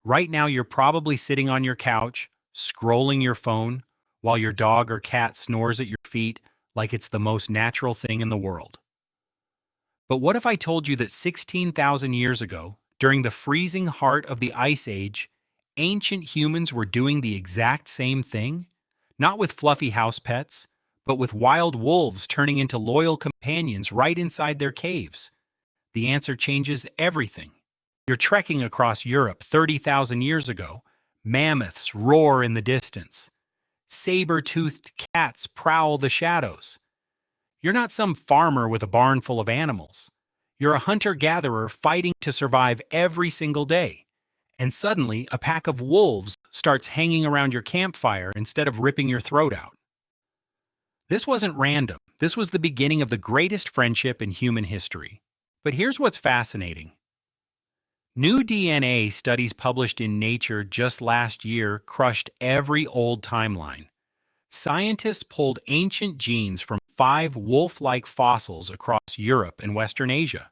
Right now, you're probably sitting on your couch, scrolling your phone, while your dog or cat snores at your feet like it's the most natural thing in the world. But what if I told you that 16,000 years ago, during the freezing heart of the Ice Age, ancient humans were doing the exact same thing? Not with fluffy house pets, but with wild wolves turning into loyal companions right inside their caves. The answer changes everything. You're trekking across Europe 30,000 years ago. Mammoths roar in the distance. Saber-toothed cats prowl the shadows. You're not some farmer with a barn full of animals. You're a hunter-gatherer fighting to survive every single day. And suddenly, a pack of wolves starts hanging around your campfire instead of ripping your throat out. This wasn't random. This was the beginning of the greatest friendship in human history. But here's what's fascinating. New DNA studies published in Nature just last year crushed every old timeline. Scientists pulled ancient genes from 5 wolf-like fossils across Europe and Western Asia.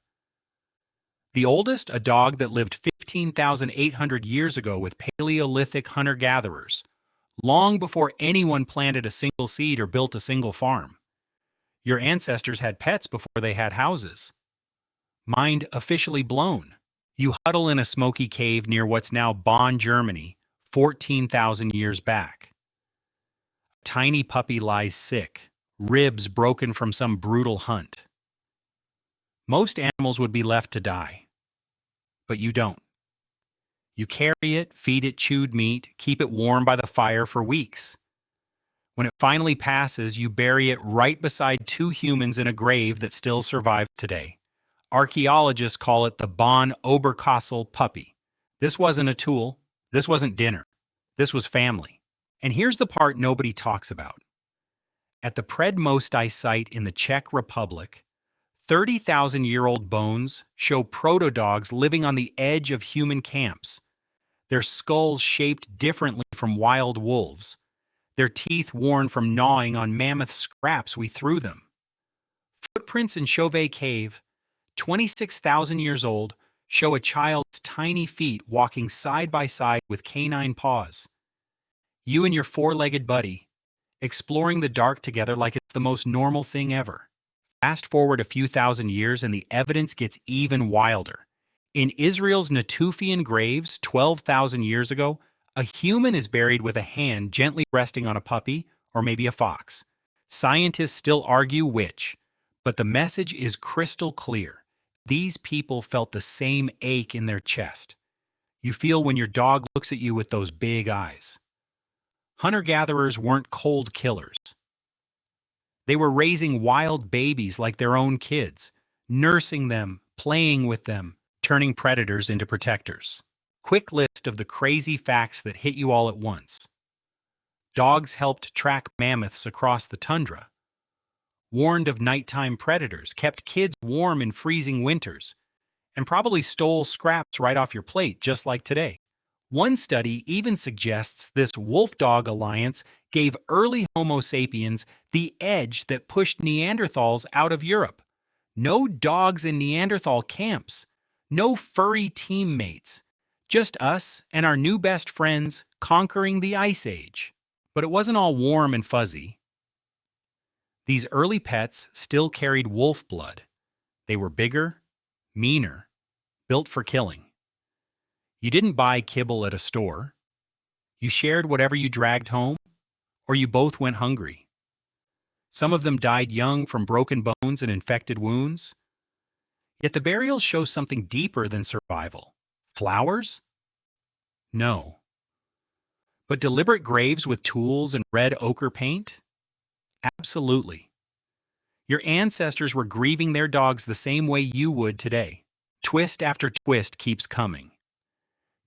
The oldest, a dog that lived 15,800 years ago with Paleolithic hunter-gatherers, long before anyone planted a single seed or built a single farm. Your ancestors had pets before they had houses. Mind officially blown. You huddle in a smoky cave near what's now Bonn, Germany, 14,000 years back. A tiny puppy lies sick, ribs broken from some brutal hunt. Most animals would be left to die, but you don't. You carry it, feed it chewed meat, keep it warm by the fire for weeks. When it finally passes, you bury it right beside 2 humans in a grave that still survives today. Archaeologists call it the Bonn Oberkassel puppy. This wasn't a tool. This wasn't dinner. This was family. And here's the part nobody talks about. At the Predmosty site in the Czech Republic, 30,000-year-old bones show proto-dogs living on the edge of human camps. Their skulls shaped differently from wild wolves. Their teeth worn from gnawing on mammoth scraps we threw them. Footprints in Chauvet Cave, 26,000 years old, show a child's tiny feet walking side by side with canine paws. You and your 4-legged buddy, exploring the dark together like it's the most normal thing ever. Fast forward a few thousand years and the evidence gets even wilder. In Israel's Natufian graves 12,000 years ago, a human is buried with a hand gently resting on a puppy or maybe a fox. Scientists still argue which, but the message is crystal clear. These people felt the same ache in their chest. You feel when your dog looks at you with those big eyes. Hunter-gatherers weren't cold killers. They were raising wild babies like their own kids, nursing them, playing with them, turning predators into protectors. Quick list of the crazy facts that hit you all at once. Dogs helped track mammoths across the tundra. Warned of nighttime predators, kept kids warm in freezing winters, and probably stole scraps right off your plate just like today. One study even suggests this wolf-dog alliance gave early Homo sapiens the edge that pushed Neanderthals out of Europe. No dogs in Neanderthal camps. No furry teammates. Just us and our new best friends conquering the Ice Age. But it wasn't all warm and fuzzy. These early pets still carried wolf blood. They were bigger, meaner, built for killing. You didn't buy kibble at a store. You shared whatever you dragged home, or you both went hungry. Some of them died young from broken bones and infected wounds. Yet the burials show something deeper than survival. Flowers? No. But deliberate graves with tools and red ochre paint? Absolutely. Your ancestors were grieving their dogs the same way you would today. Twist after twist keeps coming.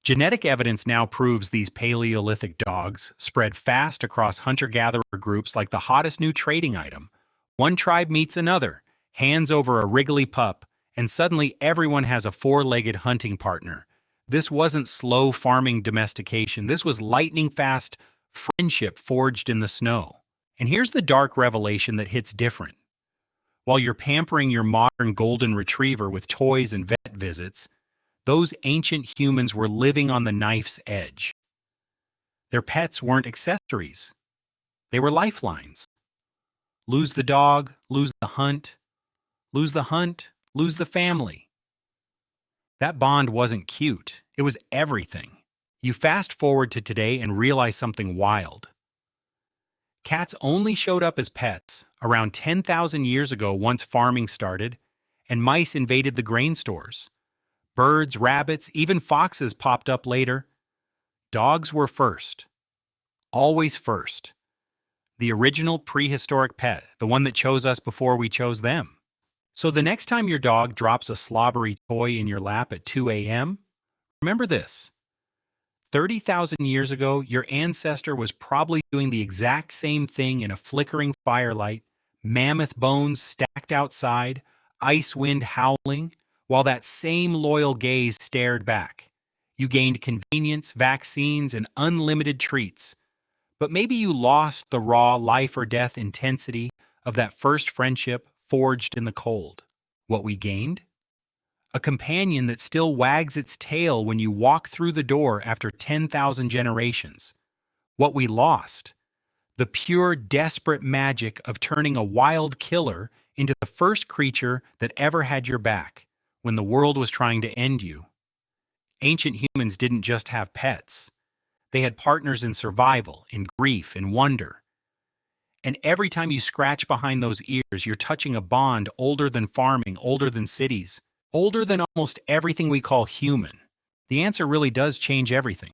Genetic evidence now proves these Paleolithic dogs spread fast across hunter-gatherer groups like the hottest new trading item. One tribe meets another, hands over a wriggly pup, and suddenly everyone has a 4-legged hunting partner. This wasn't slow farming domestication. This was lightning-fast friendship forged in the snow. And here's the dark revelation that hits different. While you're pampering your modern golden retriever with toys and vet visits, Those ancient humans were living on the knife's edge. Their pets weren't accessories. They were lifelines. Lose the dog, lose the hunt. Lose the hunt, lose the family. That bond wasn't cute. It was everything. You fast forward to today and realize something wild. Cats only showed up as pets around 10,000 years ago once farming started, and mice invaded the grain stores. Birds, rabbits, even foxes popped up later. Dogs were first. Always first. The original prehistoric pet, the one that chose us before we chose them. So the next time your dog drops a slobbery toy in your lap at 2 a.m., remember this. 30,000 years ago, your ancestor was probably doing the exact same thing in a flickering firelight, mammoth bones stacked outside, ice wind howling, while that same loyal gaze stared back. You gained convenience, vaccines, and unlimited treats. But maybe you lost the raw life or death intensity of that first friendship forged in the cold. What we gained? A companion that still wags its tail when you walk through the door after 10,000 generations. What we lost? The pure, desperate magic of turning a wild killer into the first creature that ever had your back when the world was trying to end you. Ancient humans didn't just have pets. They had partners in survival, in grief, in wonder. And every time you scratch behind those ears, you're touching a bond older than farming, older than cities, older than almost everything we call human. The answer really does change everything.